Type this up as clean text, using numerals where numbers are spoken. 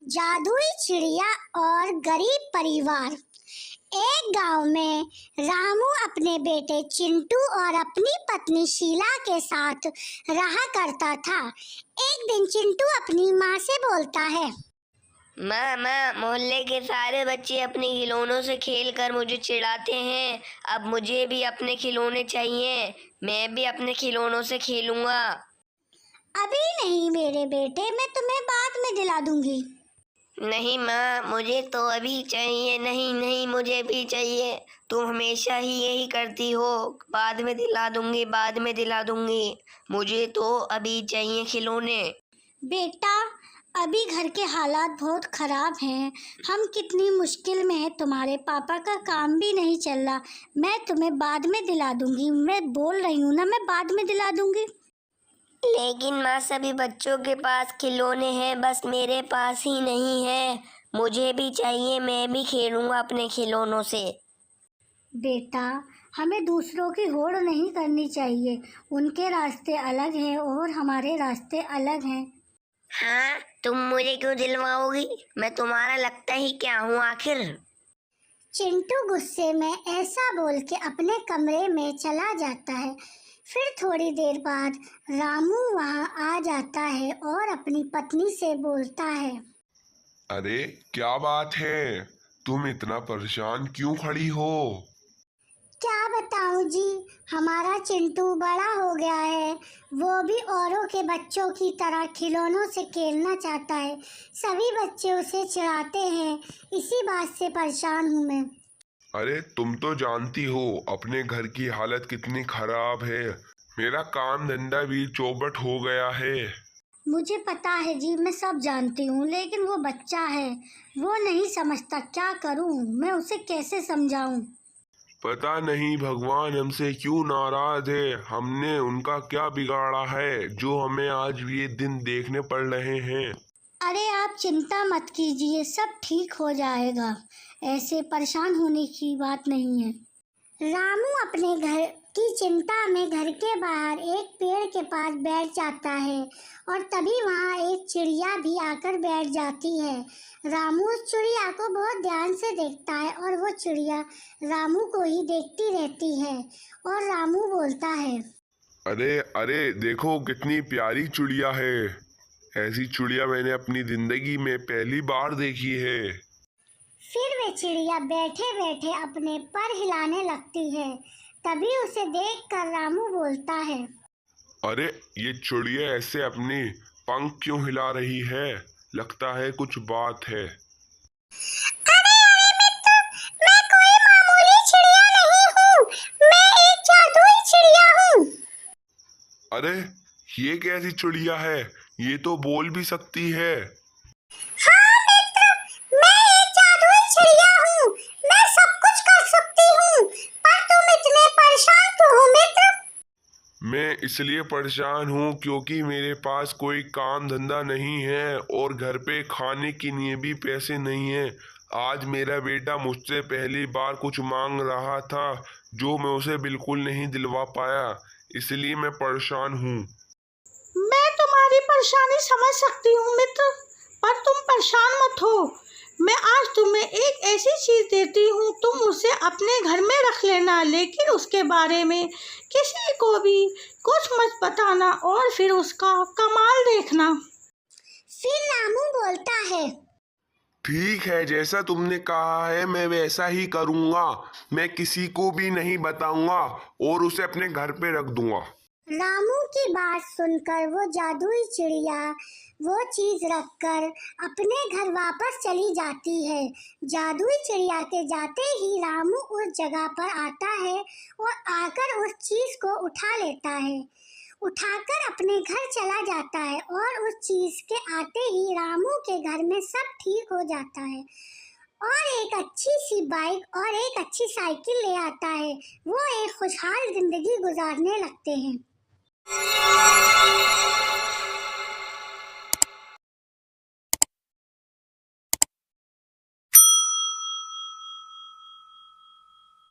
जादुई चिड़िया और गरीब परिवार। एक गांव में रामू अपने बेटे चिंटू और अपनी पत्नी शीला के साथ रहा करता था। एक दिन चिंटू अपनी माँ से बोलता है, माँ माँ, मोहल्ले के सारे बच्चे अपने खिलौनों से खेलकर मुझे चिढ़ाते हैं। अब मुझे भी अपने खिलौने चाहिए। मैं भी अपने खिलौनों से खेलूंगा। अभी नहीं मेरे बेटे, मैं तुम्हें बाद में दिला दूंगी। नहीं माँ, मुझे तो अभी चाहिए। नहीं नहीं, मुझे भी चाहिए। तुम हमेशा ही यही करती हो, बाद में दिला दूंगी, बाद में दिला दूंगी। मुझे तो अभी चाहिए खिलौने। बेटा, अभी घर के हालात बहुत खराब हैं। हम कितनी मुश्किल में हैं, तुम्हारे पापा का काम भी नहीं चल रहा। मैं तुम्हें बाद में दिला दूंगी, मैं बोल रही हूँ ना, मैं बाद में दिला दूंगी। लेकिन माँ, सभी बच्चों के पास खिलौने हैं, बस मेरे पास ही नहीं है। मुझे भी चाहिए, मैं भी खेलूंगा अपने खिलौनों से। बेटा, हमें दूसरों की होड़ नहीं करनी चाहिए। उनके रास्ते अलग हैं और हमारे रास्ते अलग हैं। हाँ, तुम मुझे क्यों दिलवाओगी? मैं तुम्हारा लगता ही क्या हूँ आखिर? चिंटू गुस्से में ऐसा बोल के अपने कमरे में चला जाता है। फिर थोड़ी देर बाद रामू वहां आ जाता है और अपनी पत्नी से बोलता है, अरे क्या बात है, तुम इतना परेशान क्यों खड़ी हो? क्या बताऊं जी, हमारा चिंटू बड़ा हो गया है। वो भी औरों के बच्चों की तरह खिलौनों से खेलना चाहता है। सभी बच्चे उसे चिढ़ाते हैं। इसी बात से परेशान हूँ मैं। अरे तुम तो जानती हो अपने घर की हालत कितनी खराब है। मेरा काम धंधा भी चौपट हो गया है। मुझे पता है जी, मैं सब जानती हूँ, लेकिन वो बच्चा है, वो नहीं समझता। क्या करूँ मैं, उसे कैसे समझाऊँ? पता नहीं भगवान हमसे क्यों नाराज है। हमने उनका क्या बिगाड़ा है जो हमें आज ये दिन देखने पड़ रहे हैं। अरे आप चिंता मत कीजिए, सब ठीक हो जाएगा। ऐसे परेशान होने की बात नहीं है। रामू अपने घर की चिंता में घर के बाहर एक पेड़ के पास बैठ जाता है और तभी वहाँ एक चिड़िया भी आकर बैठ जाती है। रामू उस चिड़िया को बहुत ध्यान से देखता है और वो चिड़िया रामू को ही देखती रहती है और रामू बोलता है, अरे अरे देखो कितनी प्यारी चिड़िया है। ऐसी चिड़िया मैंने अपनी जिंदगी में पहली बार देखी है। फिर वे चिड़िया बैठे बैठे अपने पर हिलाने लगती है। तभी उसे देखकर रामू बोलता है, अरे ये चिड़िया ऐसे अपनी पंख क्यों हिला रही है? लगता है कुछ बात है। अरे अरे मित्र, मैं कोई मामूली चिड़िया नहीं हूँ, मैं एक जादुई चिड़िया हूँ। अरे ये कैसी चिड़िया है? ये तो बोल भी सकती है। हाँ मित्र, मैं एक जादुई चिड़िया हूँ, मैं सब कुछ कर सकती हूँ। पर तुम इतने परेशान क्यों हो मित्र? मैं इसलिए परेशान हूँ क्योंकि मेरे पास कोई काम धंधा नहीं है और घर पे खाने के लिए भी पैसे नहीं है। आज मेरा बेटा मुझसे पहली बार कुछ मांग रहा था जो मैं उसे बिल्कुल नहीं दिलवा पाया, इसलिए मैं परेशान हूँ। मैं तुम्हारी परेशानी समझ सकती हूँ मित्र, पर तुम परेशान मत हो। मैं आज तुम्हें एक ऐसी चीज देती हूँ, तुम उसे अपने घर में रख लेना, लेकिन उसके बारे में किसी को भी कुछ मत बताना और फिर उसका कमाल देखना। फिर रामू बोलता है, ठीक है, जैसा तुमने कहा है मैं वैसा ही करूँगा। मैं किसी को भी नहीं बताऊंगा और उसे अपने घर पे रख दूंगा। रामू की बात सुनकर वो जादुई चिड़िया वो चीज रखकर अपने घर वापस चली जाती है। जादुई चिड़िया के जाते ही रामू उस जगह पर आता है और आकर उस चीज को उठा लेता है। उठाकर अपने घर चला जाता है और उस चीज के आते ही रामू के घर में सब ठीक हो जाता है और एक अच्छी सी बाइक और एक अच्छी साइकिल ले आता है। वो एक खुशहाल जिंदगी गुजारने लगते हैं।